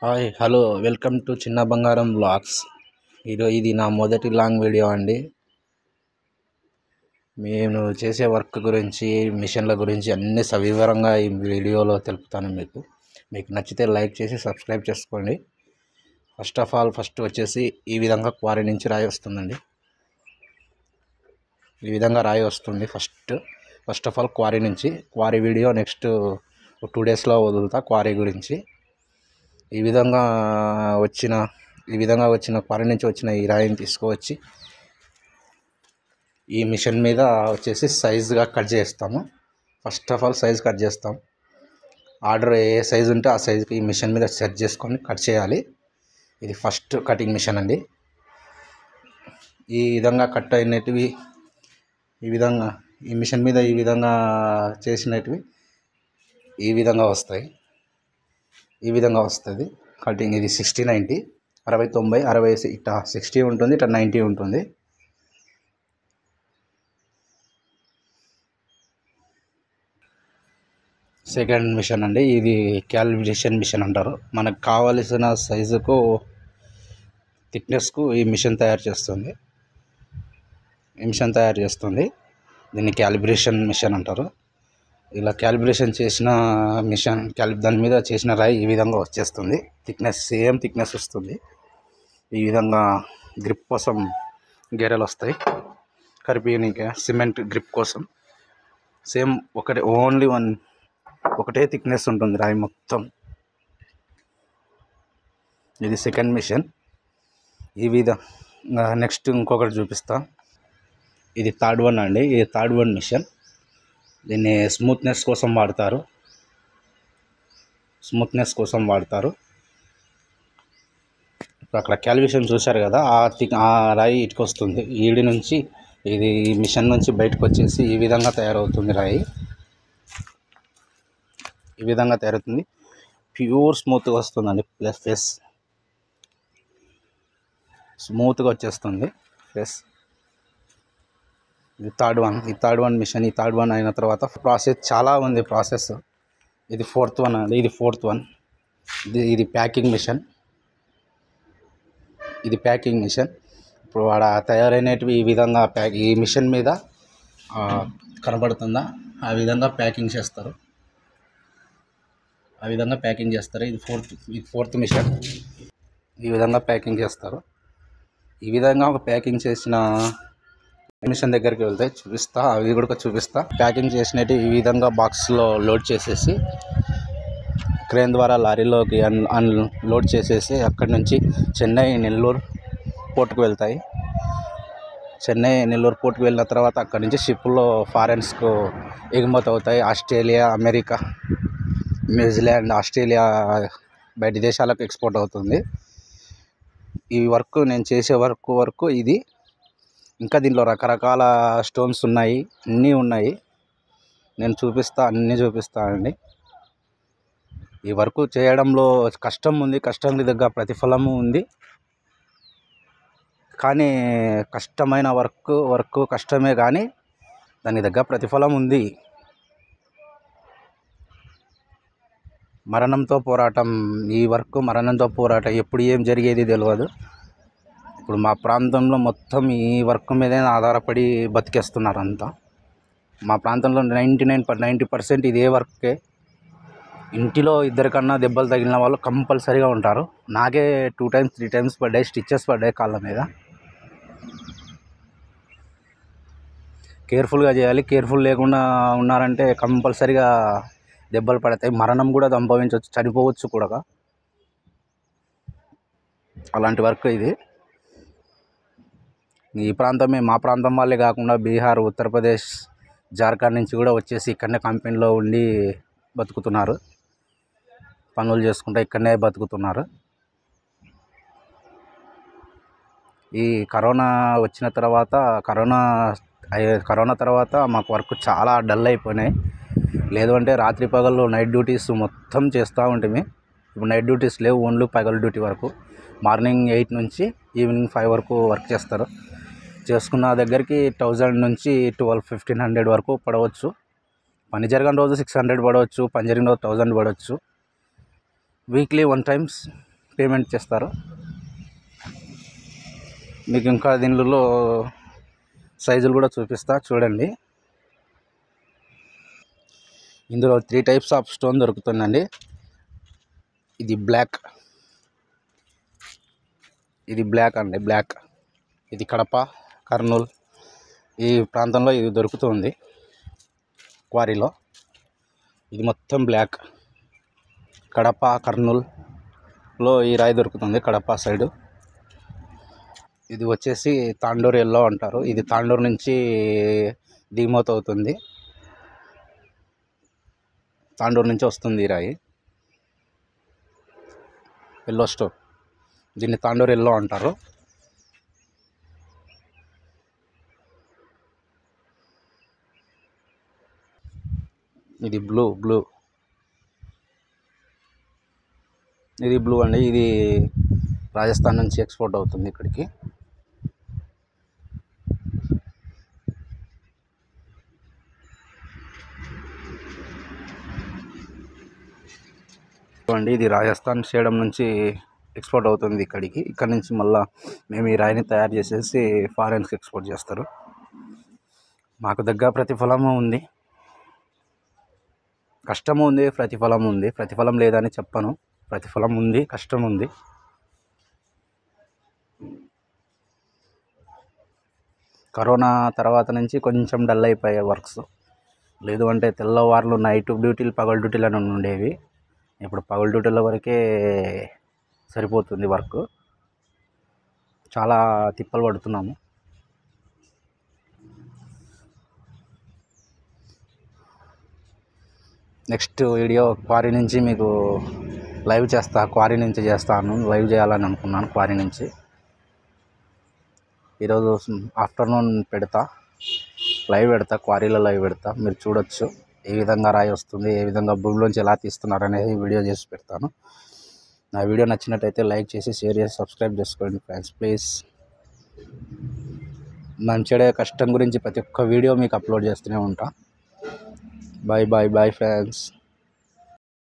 Hi hello welcome to చిన్న బంగారం blogs. ఇది నా మొదటి లాంగ్ వీడియో అండి. నేను చేసే వర్క్ గురించి, మిషన్ల గురించి అన్ని సవివరంగా ఈ వీడియోలో తెలుపుతాను. మీకు నచ్చితే లైక్ చేసి సబ్స్క్రైబ్ చేసుకోండి. ఫస్ట్ వచ్చేసి ఈ విధంగా క్వారీ నుంచి రాయి వస్తుందండి. ఈ విధంగా రాయి వస్తుంది. First of all quarry video next 2 డేస్లో వదులుతా. క్వారీ గురించి ఈ విధంగా వచ్చిన క్వారీ నుంచి వచ్చిన ఈ రాయిని తీసుకువచ్చి ఈ మిషన్ మీద వచ్చేసి సైజుగా కట్ చేస్తాము. First of all size cut చేస్తాం. ఆర్డర్ ఏ సైజు ఉంటే ఆ సైజుకి ఈ మిషన్ మీద సెట్ చేసుకొని కట్ చేయాలి. ఇది ఫస్ట్ కటింగ్ మిషన్ అండి. ఈ విధంగా కట్ అయినటివి ఈ మిషన్ మీద ఈ విధంగా చేసినటివి ఈ విధంగా వస్తాయి. ఈ విధంగా వస్తుంది కటింగ్. ఇది 60-90 60-90 60 ఇట్లా 60 ఉంటుంది, ఇట్లా 90 ఉంటుంది. సెకండ్ మిషన్ అండి. ఇది క్యాలిబ్రేషన్ మిషన్ అంటారు. మనకు కావలసిన సైజుకు, థిక్నెస్కు ఈ మిషన్ తయారు చేస్తుంది. దీన్ని క్యాలిబ్రేషన్ మిషన్ అంటారు. ఇలా క్యాలిబ్రేషన్ చేసిన మిషన్ దాని మీద చేసిన రాయి ఈ విధంగా వచ్చేస్తుంది. సేమ్ థిక్నెస్ వస్తుంది. ఈ విధంగా గ్రిప్ కోసం గేరెలు వస్తాయి. కరిపియనీకి సిమెంట్ గ్రిప్ కోసం సేమ్ ఒకటే థిక్నెస్ ఉంటుంది రాయి మొత్తం. ఇది సెకండ్ మిషన్. ఈ విధంగా నెక్స్ట్ ఇంకొకటి చూపిస్తా. ఇది థర్డ్ వన్ అండి. ఇది థర్డ్ వన్ మిషన్. దీన్ని స్మూత్నెస్ కోసం వాడతారు. అక్కడ క్యాలిబ్రేషన్ చూశారు కదా, ఆ రాయి ఇటుకు వస్తుంది. ఈడి నుంచి ఇది మిషన్ నుంచి బయటకు వచ్చేసి ఈ విధంగా తయారవుతుంది రాయి. ఈ విధంగా తయారవుతుంది. ప్యూర్ స్మూత్గా వస్తుందండి. ఫేస్ స్మూత్గా వచ్చేస్తుంది ఫేస్. ఇది థర్డ్ వన్ మిషన్. ఈ థర్డ్ వన్ అయిన తర్వాత ప్రాసెస్ చాలా ఉంది. ఇది ఫోర్త్ వన్ అండి. ఇది ప్యాకింగ్ మిషన్. ఇప్పుడు ఆడ తయారైనవి ఈ విధంగా ఈ మిషన్ మీద కనబడుతుందా, ఆ విధంగా ప్యాకింగ్ చేస్తారు. ఇది ఫోర్త్ మిషన్. ఈ విధంగా ప్యాకింగ్ చేస్తారు. ఈ విధంగా ఒక ప్యాకింగ్ చేసిన మిషన్ దగ్గరికి వెళ్తే అవి కూడా చూపిస్తా. ప్యాకింగ్ చేసినట్టు ఈ విధంగా బాక్స్లో లోడ్ చేసేసి క్రేన్ ద్వారా లారీలోకి అన్లోడ్ చేసేసి అక్కడి నుంచి చెన్నై, నెల్లూరు పోర్టుకు వెళ్తాయి. నెల్లూరు పోర్టుకు వెళ్ళిన తర్వాత అక్కడి నుంచి షిప్లో ఫారెన్స్కు ఎగుమతి అవుతాయి. ఆస్ట్రేలియా, అమెరికా, న్యూజిలాండ్, ఆస్ట్రేలియా బయట దేశాలకు ఎక్స్పోర్ట్ అవుతుంది. ఈ వర్క్ నేను చేసే వరకు ఇది. ఇంకా దీనిలో రకరకాల స్టోన్స్ ఉన్నాయి, అన్నీ ఉన్నాయి. నేను అన్నీ చూపిస్తా అండి. ఈ వర్క్ చేయడంలో కష్టం ఉంది, కష్టానికి తగ్గ ప్రతిఫలము ఉంది. కానీ కష్టమైన వర్క్ కష్టమే, కానీ దానికి తగ్గ ప్రతిఫలం ఉంది. మరణంతో పోరాటం. ఎప్పుడు ఏం జరిగేది తెలియదు. ఇప్పుడు మా ప్రాంతంలో మొత్తం ఈ వర్క్ మీదే ఆధారపడి బతికేస్తున్నారు అంతా. మా ప్రాంతంలో 90% ఇదే వర్కే. ఇంటిలో ఇద్దరికన్నా దెబ్బలు తగిలిన వాళ్ళు కంపల్సరీగా ఉంటారు. నాకే 2 times 3 times పడ్డాయి, స్టిచెస్ పడ్డాయి కాళ్ళ మీద. కేర్ఫుల్గా చేయాలి. కేర్ఫుల్ లేకుండా ఉన్నారంటే కంపల్సరీగా దెబ్బలు పడతాయి. మరణం కూడా సంభవించవచ్చు, చనిపోవచ్చు కూడా. అలాంటి వర్క్ ఇది. ఈ ప్రాంతమే, మా ప్రాంతం వాళ్ళే కాకుండా బీహార్, ఉత్తరప్రదేశ్, జార్ఖండ్ నుంచి కూడా వచ్చేసి ఇక్కడనే కంపెనీలో ఉండి బతుకుతున్నారు. పనులు చేసుకుంటూ ఇక్కడనే బతుకుతున్నారు. ఈ కరోనా తర్వాత మాకు వర్క్ చాలా డల్ అయిపోయినాయి. లేదు అంటే రాత్రి పగళ్ళు నైట్ డ్యూటీస్ మొత్తం చేస్తూ ఉంటుంది. ఇప్పుడు నైట్ డ్యూటీస్ లేవు, ఓన్లీ పగలు డ్యూటీ వరకు. మార్నింగ్ 8 నుంచి ఈవినింగ్ 5 వరకు వర్క్ చేస్తారు. చేసుకున్న దగ్గరికి 1000 నుంచి 1200-1500 వరకు పడవచ్చు. పని జరగని రోజు 600 పడవచ్చు, పని జరిగిన రోజు 1000 పడవచ్చు. వీక్లీ 1 times పేమెంట్ చేస్తారు. మీకు ఇంకా దీనిలో సైజులు కూడా చూపిస్తా చూడండి. ఇందులో 3 టైప్స్ ఆఫ్ స్టోన్ దొరుకుతుందండి. ఇది బ్లాక్ అండి, బ్లాక్. ఇది కడప, కర్నూలు ఈ ప్రాంతంలో ఇది దొరుకుతుంది క్వారీలో. ఇది మొత్తం బ్లాక్. కడప, కర్నూలులో ఈ రాయి దొరుకుతుంది, కడప సైడు. ఇది వచ్చేసి తాండూరు ఎల్లో అంటారు. ఇది తాండూరు నుంచి దిగుమతి అవుతుంది. తాండూరు నుంచి వస్తుంది ఈ రాయి, ఎల్లో స్టోన్. దీన్ని తాండూరు ఎల్లో అంటారు. ఇది బ్లూ ఇది బ్లూ అండి. ఇది రాజస్థాన్ నుంచి ఎక్స్పోర్ట్ అవుతుంది ఇక్కడికి. చూడండి, ఇది రాజస్థాన్ సేడం నుంచి ఎక్స్పోర్ట్ అవుతుంది ఇక్కడికి. ఇక్కడ నుంచి మళ్ళీ మేము ఈ రాయిని తయారు చేసేసి ఫారెన్స్కి ఎక్స్పోర్ట్ చేస్తారు. మాకు దగ్గర ప్రతిఫలము ఉంది, కష్టము ఉంది, ప్రతిఫలం ఉంది. ప్రతిఫలం లేదని చెప్పను, ప్రతిఫలం ఉంది, కష్టం ఉంది. కరోనా తర్వాత నుంచి కొంచెం డల్ అయిపోయాయి వర్క్స్. లేదు అంటే తెల్లవారులు నైట్ డ్యూటీలు, పగలు డ్యూటీలు అని ఉండేవి. ఇప్పుడు పగలు డ్యూటీల వరకే సరిపోతుంది వర్క్. చాలా తిప్పలు పడుతున్నాము. నెక్స్ట్ వీడియో క్వారీ నుంచి మీకు లైవ్ చేస్తా. క్వారీ నుంచి చేస్తాను, లైవ్ చేయాలని అనుకున్నాను. క్వారీ నుంచి ఈరోజు ఆఫ్టర్నూన్ లైవ్ పెడతా, క్వారీలో లైవ్ పెడతా. మీరు చూడొచ్చు ఏ విధంగా రాయి వస్తుంది, ఏ విధంగా భూమిలోంచి ఎలా తీస్తున్నారు అనేది వీడియో చేసి పెడతాను. నా వీడియో నచ్చినట్టయితే లైక్ చేసి, షేర్ చేసి, సబ్స్క్రైబ్ చేసుకోండి ఫ్రెండ్స్ ప్లీజ్. మనం చేయడే కష్టం గురించి ప్రతి ఒక్క వీడియో మీకు అప్లోడ్ చేస్తూనే ఉంటా. Bye friends.